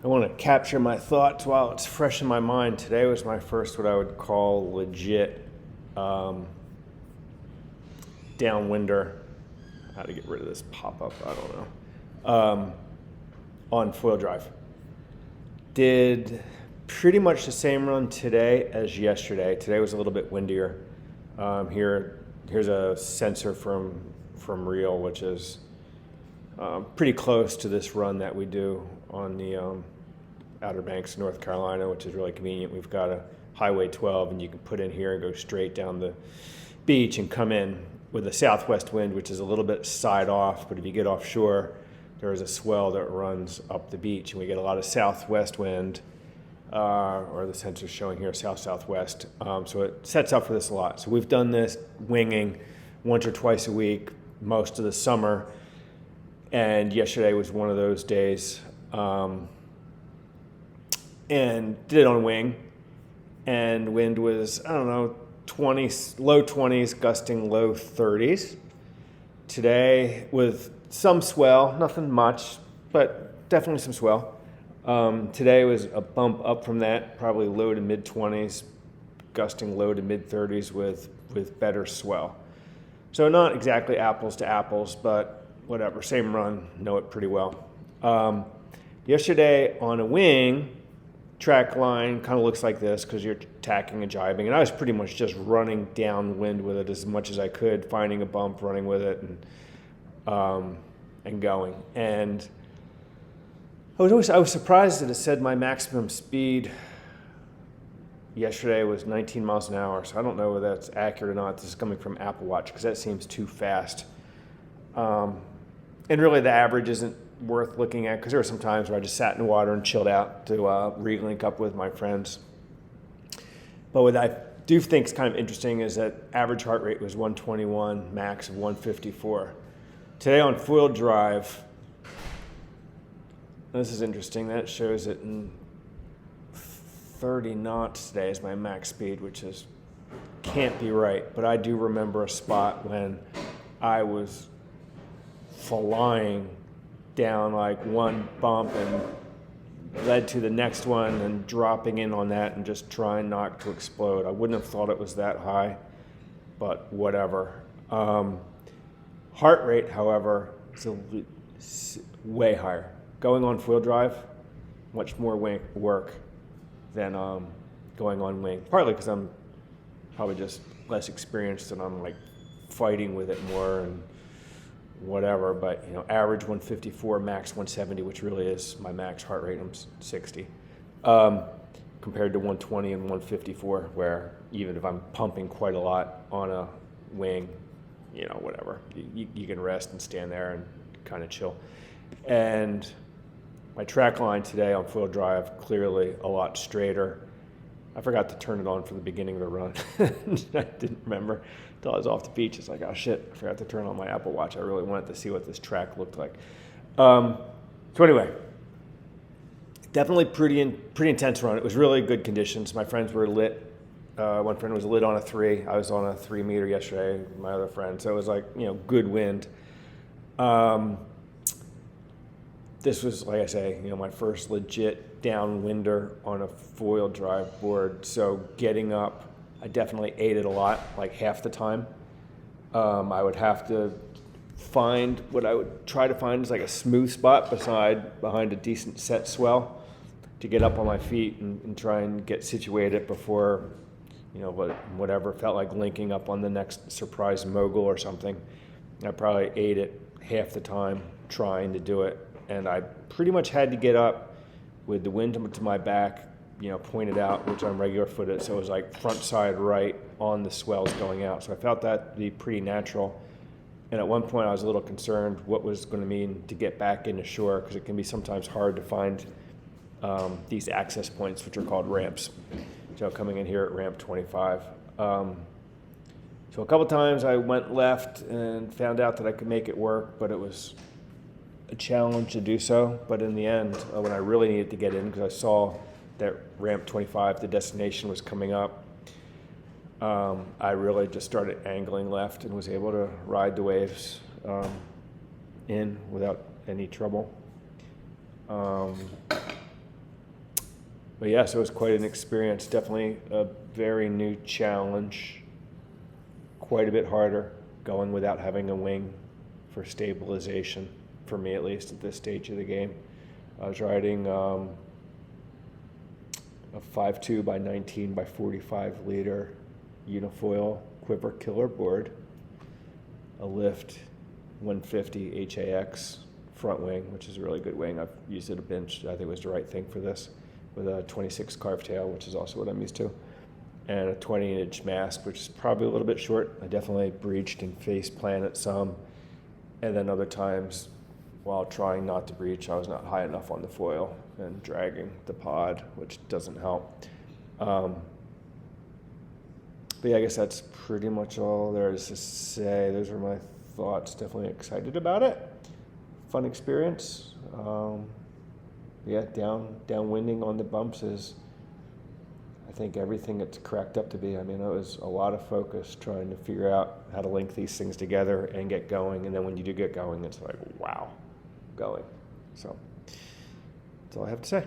I want to capture my thoughts while it's fresh in my mind. Today was my first, what I would call legit downwinder. How to get rid of this pop-up, I don't know. On foil drive. Did pretty much the same run today as yesterday. Today was a little bit windier. Here's a sensor from Reel, which is pretty close to this run that we do on the Outer Banks, North Carolina, which is really convenient. We've got a Highway 12, and you can put in here and go straight down the beach and come in with a southwest wind, which is a little bit side off. But if you get offshore, there is a swell that runs up the beach, and we get a lot of southwest wind, or the sensor's showing here south-southwest. So it sets up for this a lot. So we've done this winging once or twice a week most of the summer, and yesterday was one of those days. And did it on wing, and wind was, I don't know, 20s, low 20s, gusting low 30s. Today with some swell, nothing much, but definitely some swell. Today was a bump up from that, probably low to mid 20s, gusting low to mid 30s with better swell. So not exactly apples to apples, but whatever, same run, know it pretty well. Yesterday on a wing, track line kind of looks like this because you're tacking and jibing, and I was pretty much just running downwind with it as much as I could, finding a bump, running with it, and going. And I was surprised that it said my maximum speed yesterday was 19 miles an hour, so I don't know whether that's accurate or not. This is coming from Apple Watch because that seems too fast. And really the average isn't worth looking at because there were some times where I just sat in the water and chilled out to re-link up with my friends. But what I do think is kind of interesting is that average heart rate was 121, max of 154. Today on foil drive, this is interesting, that shows it in 30 knots today is my max speed, which is can't be right. But I do remember a spot when I was flying down like one bump and led to the next one and dropping in on that and just trying not to explode. I wouldn't have thought it was that high, but whatever. Heart rate, however, is way higher. Going on foil drive, much more work than going on wing. Partly because I'm probably just less experienced and I'm like fighting with it more and whatever, but average 154, max 170, which really is my max heart rate. I'm 60, compared to 120 and 154, where even if I'm pumping quite a lot on a wing, whatever, you can rest and stand there and kind of chill. And my track line today on foil drive, clearly a lot straighter. I forgot to turn it on for the beginning of the run. I didn't remember until I was off the beach. It's like, oh shit, I forgot to turn on my Apple Watch. I really wanted to see what this track looked like. So anyway, definitely pretty intense run. It was really good conditions. My friends were lit. One friend was lit on a 3. I was on a 3 meter yesterday, my other friend. So it was like, good wind. This was, like I say, my first legit downwinder on a foil drive board. So getting up, I definitely ate it a lot, like half the time. I would have to find what I would try to find is like a smooth spot behind a decent set swell to get up on my feet and try and get situated before, whatever felt like linking up on the next surprise mogul or something. I probably ate it half the time trying to do it. And I pretty much had to get up with the wind to my back, pointed out, which I'm regular footed. So it was like front side right on the swells going out. So I felt that to be pretty natural. And at one point I was a little concerned what was going to mean to get back into shore, because it can be sometimes hard to find these access points, which are called ramps. So coming in here at ramp 25. So a couple times I went left and found out that I could make it work, but it was a challenge to do so. But in the end, when I really needed to get in, because I saw that ramp 25, the destination was coming up, I really just started angling left and was able to ride the waves in without any trouble. But yeah, so it was quite an experience. Definitely a very new challenge. Quite a bit harder going without having a wing for stabilization, for me at least at this stage of the game. I was riding a 5.2 by 19 by 45 liter unifoil quiver killer board, a lift 150 HAX front wing, which is a really good wing. I've used it a bunch. I think it was the right thing for this, with a 26 carved tail, which is also what I'm used to, and a 20-inch mast, which is probably a little bit short. I definitely breached and face planted some, and then other times, while trying not to breach, I was not high enough on the foil and dragging the pod, which doesn't help. But yeah, I guess that's pretty much all there is to say. Those are my thoughts. Definitely excited about it. Fun experience. Yeah, downwinding on the bumps is, I think, everything it's cracked up to be. I mean, it was a lot of focus trying to figure out how to link these things together and get going. And then when you do get going, it's like, wow, going. So that's all I have to say.